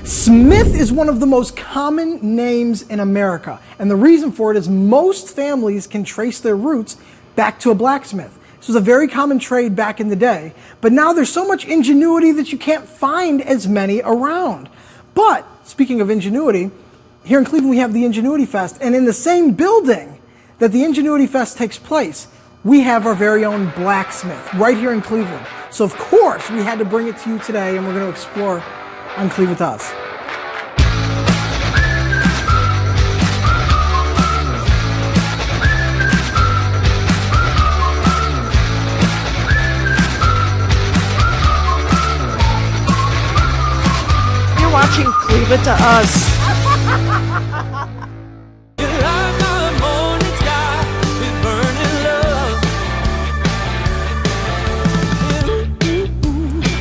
Smith is one of the most common names in America, and the reason for it is most families can trace their roots back to a blacksmith. This was a very common trade back in the day, but now there's so much ingenuity that you can't find as many around. But speaking of ingenuity, here in Cleveland we have the Ingenuity Fest, and in the same building that the Ingenuity Fest takes place, we have our very own blacksmith right here in Cleveland. So of course we had to bring it to you today, and we're going to explore on CleveItToUs. You're watching CleveItToUs.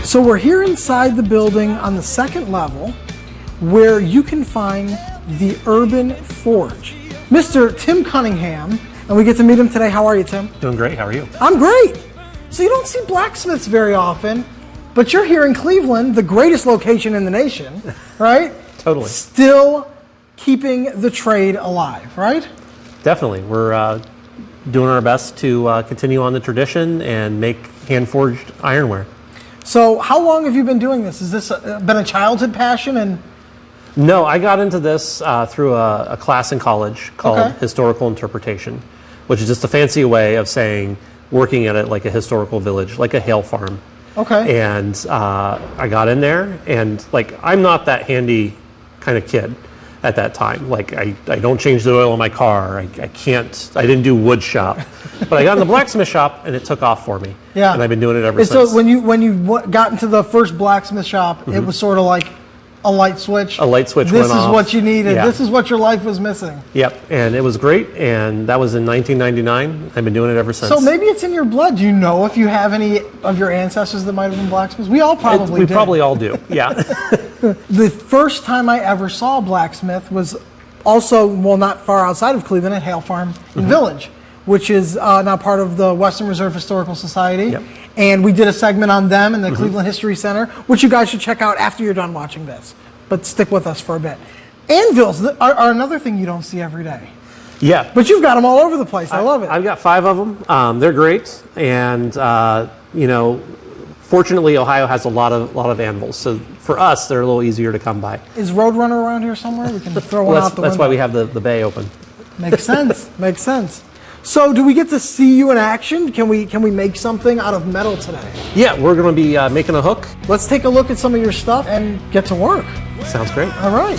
So we're here inside the building on the second level where you can find the Urban Forge. Mr. Tim Cunningham, and we get to meet him today. How are you, Tim? Doing great. How are you? I'm great. So you don't see blacksmiths very often, but you're here in Cleveland, the greatest location in the nation, right? Totally. Still keeping the trade alive, right? Definitely. We're doing our best to continue on the tradition and make hand-forged ironware. So how long have you been doing this? Has this been a childhood passion? And No, I got into this through a class in college called Historical Interpretation, which is just a fancy way of saying working at it like a historical village, like a hail farm. Okay. And I got in there, and like I'm not that handy kind of kid at that time. Like I don't change the oil in my car. I didn't do wood shop. But I got in the blacksmith shop, and it took off for me. Yeah. And I've been doing it ever since. So when you got into the first blacksmith shop, it was sort of like a light switch. A light switch This went off. is what you needed. Yeah. This is what your life was missing. Yep, and it was great, and that was in 1999. I've been doing it ever since. So maybe it's in your blood. Do you know if you have any of your ancestors that might have been blacksmiths? We all probably did. We probably all do, yeah. The first time I ever saw a blacksmith was also, well, not far outside of Cleveland at Hale Farm Village, which is now part of the Western Reserve Historical Society. Yep. And we did a segment on them in the Cleveland History Center, which you guys should check out after you're done watching this. But stick with us for a bit. Anvils are another thing you don't see every day. Yeah. But you've got them all over the place. I love it. I've got 5 of them. They're great, and fortunately, Ohio has a lot of anvils. So for us, they're a little easier to come by. Is Roadrunner around here somewhere? We can throw one out the window. That's why we have the bay open. Makes sense. Makes sense. So do we get to see you in action? Can we make something out of metal today? Yeah, we're going to be making a hook. Let's take a look at some of your stuff and get to work. Sounds great. All right.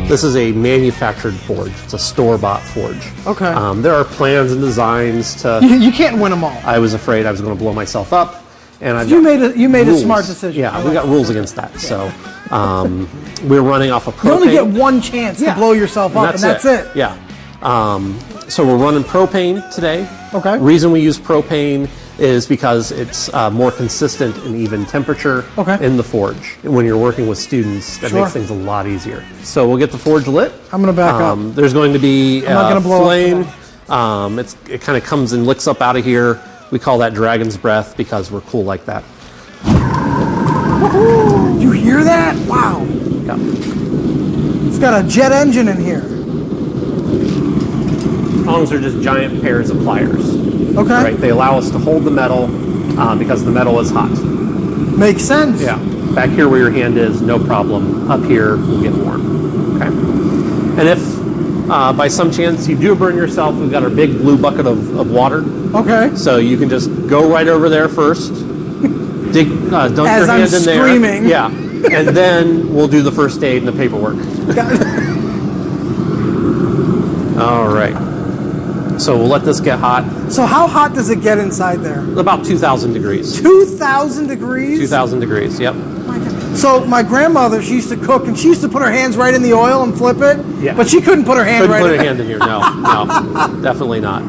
This is a manufactured forge. It's a store-bought forge. Okay. There are plans and designs to... You can't win them all. I was afraid I was going to blow myself up. And you made a smart decision. Yeah, we got rules against that. So we're running off of propane. You only get one chance to blow yourself up, and that's it. Yeah. So we're running propane today. Okay. Reason we use propane is because it's more consistent and even temperature in the forge. When you're working with students, that makes things a lot easier. So we'll get the forge lit. I'm going to back up. There's going to be a flame. Up it kind of comes and licks up out of here. We call that dragon's breath because we're cool like that. You hear that? Wow. Yeah. It's got a jet engine in here. Tongs are just giant pairs of pliers. Okay. Right? They allow us to hold the metal because the metal is hot. Makes sense. Yeah. Back here where your hand is, no problem. Up here, we'll get warm. Okay. And if by some chance you do burn yourself, we've got our big blue bucket of water. Okay. So you can just go right over there first. Dunk your hand in there. Screaming. Yeah. And then we'll do the first aid and the paperwork. All right. So we'll let this get hot. So how hot does it get inside there? About 2,000 degrees. 2,000 degrees? 2,000 degrees, yep. So my grandmother, she used to cook, and she used to put her hands right in the oil and flip it. Yeah. But she couldn't put her hand Couldn't put her hand in here. No, definitely not.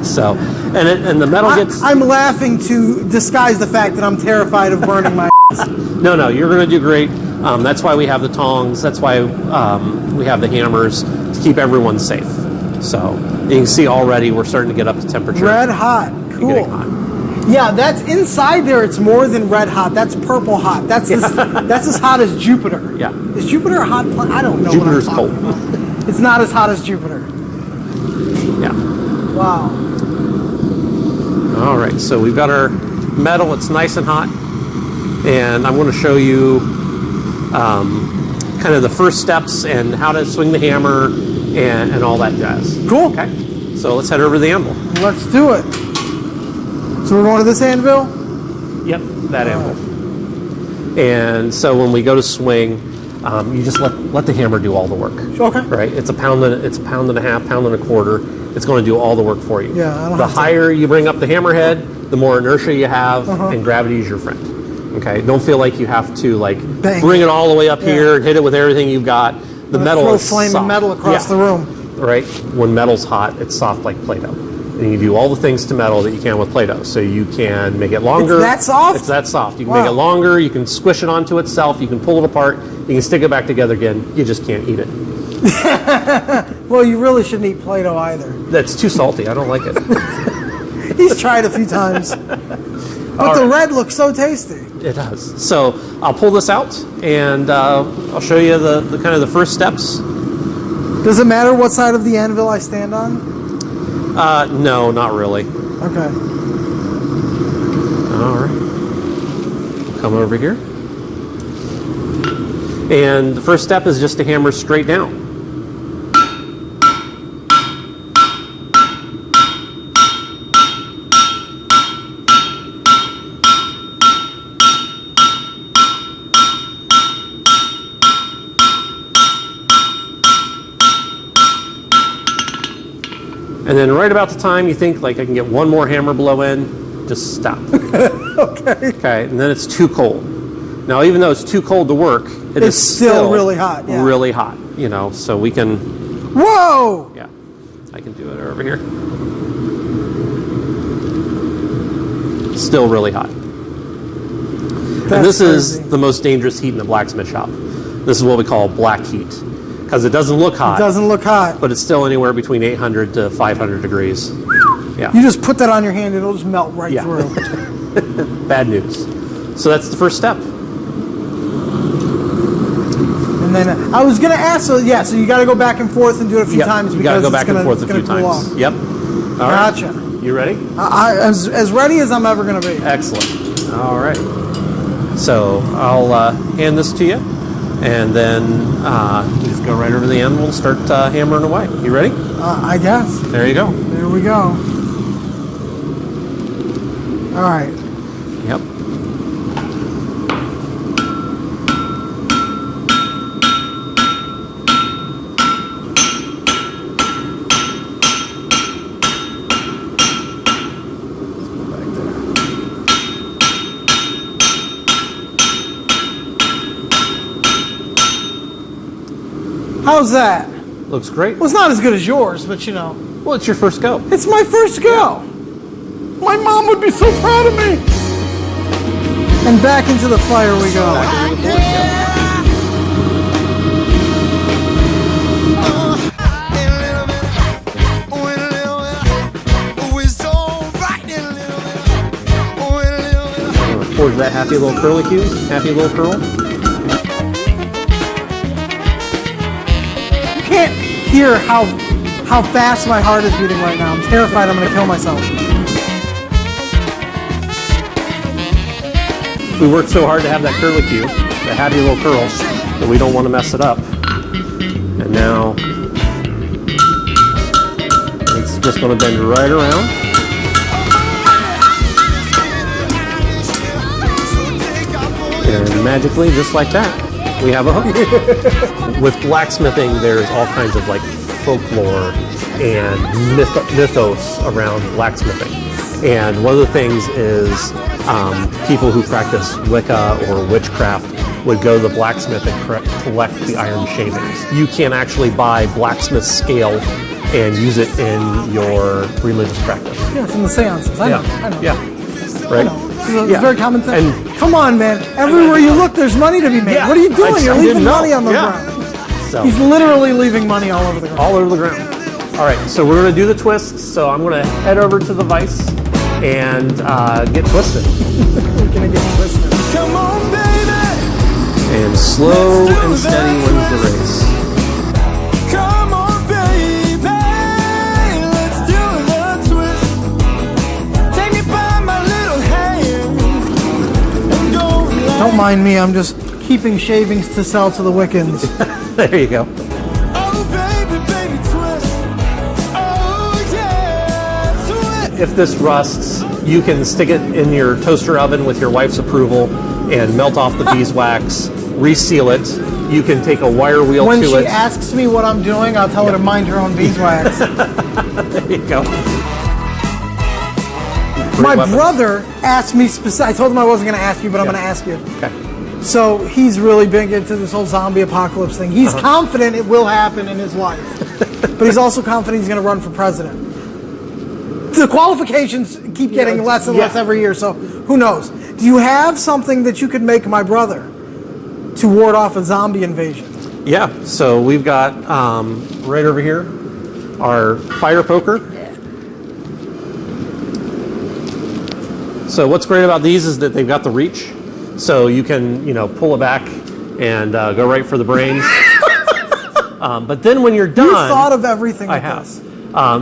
So, and the metal gets. I'm laughing to disguise the fact that I'm terrified of burning my. No, you're going to do great. That's why we have the tongs. That's why we have the hammers to keep everyone safe. So And you can see already we're starting to get up to temperature. Red hot. Cool. Getting hot. Yeah, that's inside there. It's more than red hot. That's purple hot. That's that's as hot as Jupiter. Yeah. Is Jupiter a hot planet? I don't know. Jupiter's what I'm cold. talking about. It's not as hot as Jupiter. Yeah. Wow. All right, so we've got our metal. It's nice and hot. And I'm going to show you kind of the first steps and how to swing the hammer and all that jazz. Cool. Okay, so let's head over to the anvil. Let's do it. So we're going to this anvil? Yep, that anvil. And so when we go to swing, you just let the hammer do all the work. Okay. Right? It's a pound and a half, pound and a quarter. It's going to do all the work for you. Yeah, I don't the have to- higher you bring up the hammerhead, the more inertia you have, and gravity is your friend. Okay, don't feel like you have to Bang. bring it all the way up here and hit it with everything you've got. The metal throw is flaming soft. metal across the room. Right? When metal's hot, it's soft like Play-Doh. And you do all the things to metal that you can with Play-Doh. So you can make it longer. It's that soft? It's that soft. You can Wow. make it longer. You can squish it onto itself. You can pull it apart. You can stick it back together again. You just can't eat it. Well, you really shouldn't eat Play-Doh either. That's too salty. I don't like it. He's tried a few times. But the red looks so tasty. It does. So I'll pull this out and I'll show you the kind of the first steps. Does it matter what side of the anvil I stand on? No, not really. Okay. All right. Come over here. And the first step is just to hammer straight down. And then right about the time you think like I can get one more hammer blow in, just stop. Okay. Okay, and then it's too cold. Now, even though it's too cold to work, It's still really hot, yeah. Really hot, you know, so we can, Whoa! yeah, I can do it over here. Still really hot. And this is the most dangerous heat in the blacksmith shop. This is what we call black heat, because it doesn't look hot. It doesn't look hot. But it's still anywhere between 800 to 500 degrees. Yeah. You just put that on your hand, it'll just melt right Yeah. through. Bad news. So that's the first step. And then I was going to ask, so you got to go back and forth and do it a few Yep. times You got to because go back and forth a few cool times. off. Yep. All right. Gotcha. You ready? As ready as I'm ever going to be. Excellent. All right. So I'll hand this to you, and then you just go right over to the anvil and start hammering away. You ready? I guess. There you go. There we go. All right. Yep. How's that? Looks great. Well, it's not as good as yours, but you know. Well, it's your first go. It's my first go. My mom would be so proud of me. And back into the fire we go. Forge that happy little curlicue, happy little curl. You can't hear how fast my heart is beating right now. I'm terrified I'm going to kill myself. We worked so hard to have that curlicue, the happy little curl, that we don't want to mess it up. And now it's just going to bend right around. And magically, just like that, we have a hook. With blacksmithing, there's all kinds of like folklore and mythos around blacksmithing. And one of the things is people who practice Wicca or witchcraft would go to the blacksmith and collect the iron shavings. You can actually buy blacksmith scale and use it in your religious practice. Yeah, it's in the seances. I know. Yeah. Right? It's a very common thing. And come on, man. Everywhere you look, there's money to be made. Yeah. What are you doing? I You're didn't leaving know. money on the Yeah. ground. So He's literally leaving money all over the ground. all over the ground. All right, so we're gonna do the twists. So I'm gonna head over to the vise and get twisted. We're gonna get twisted. Come on, baby. And slow and steady wins the race. Come on, baby. Let's do the twist. Take me by my little hand and go like. Don't mind me, I'm just keeping shavings to sell to the Wiccans. There you go. Oh, baby, baby, twist. Oh, yeah, twist. If this rusts, you can stick it in your toaster oven with your wife's approval and melt off the beeswax, reseal it. You can take a wire wheel When to she it. asks me what I'm doing, I'll tell her to mind her own beeswax. There you go. My weapon. brother asked me I told him I wasn't going to ask you, but I'm Yeah. going to ask you. Okay. So he's really big into this whole zombie apocalypse thing. He's confident it will happen in his life, but he's also confident he's going to run for president. The qualifications keep getting less and less every year, so who knows? Do you have something that you could make my brother to ward off a zombie invasion? Yeah, so we've got right over here our fire poker. So what's great about these is that they've got the reach, so you can pull it back and go right for the brains. But then when you're done, You thought of everything I with have. this.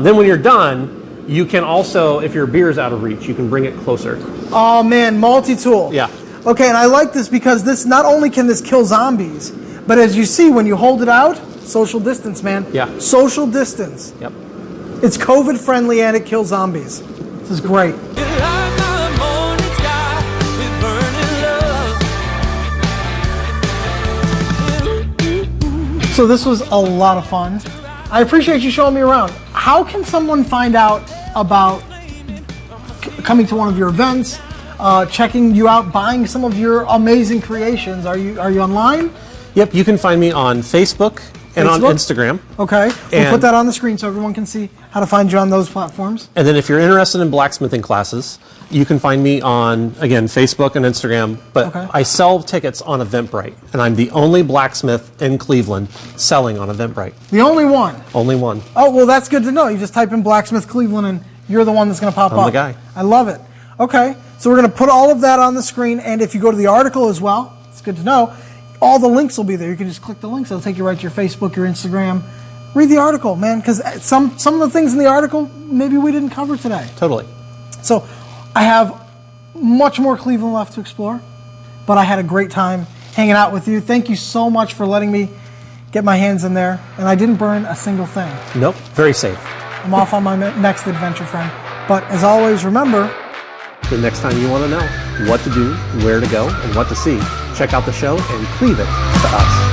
Then when you're done, you can also, if your beer's out of reach, you can bring it closer. Oh man, multi-tool. Yeah. Okay, and I like this because this not only can this kill zombies, but as you see when you hold it out, social distance, man. Yeah. Social distance. Yep. It's COVID friendly and it kills zombies. This is great. So this was a lot of fun. I appreciate you showing me around. How can someone find out about coming to one of your events, checking you out, buying some of your amazing creations? Are you online? Yep, you can find me on Facebook and on Facebook? Instagram. Okay, we'll And- put that on the screen so everyone can see how to find you on those platforms. And then if you're interested in blacksmithing classes, you can find me on, again, Facebook and Instagram. But Okay. I sell tickets on Eventbrite, and I'm the only blacksmith in Cleveland selling on Eventbrite. The only one. Only one. Oh, well, that's good to know. You just type in Blacksmith Cleveland and you're the one that's going to pop up. I'm the guy. I love it. Okay, so we're going to put all of that on the screen, and if you go to the article as well, it's good to know, all the links will be there. You can just click the links. It'll take you right to your Facebook, your Instagram. Read the article, man, because some of the things in the article maybe we didn't cover today. Totally. So I have much more Cleveland left to explore, but I had a great time hanging out with you. Thank you so much for letting me get my hands in there, and I didn't burn a single thing. Nope, very safe. I'm off on my next adventure, friend. But as always, remember, The next time you want to know what to do, where to go, and what to see, check out the show and cleave it to us.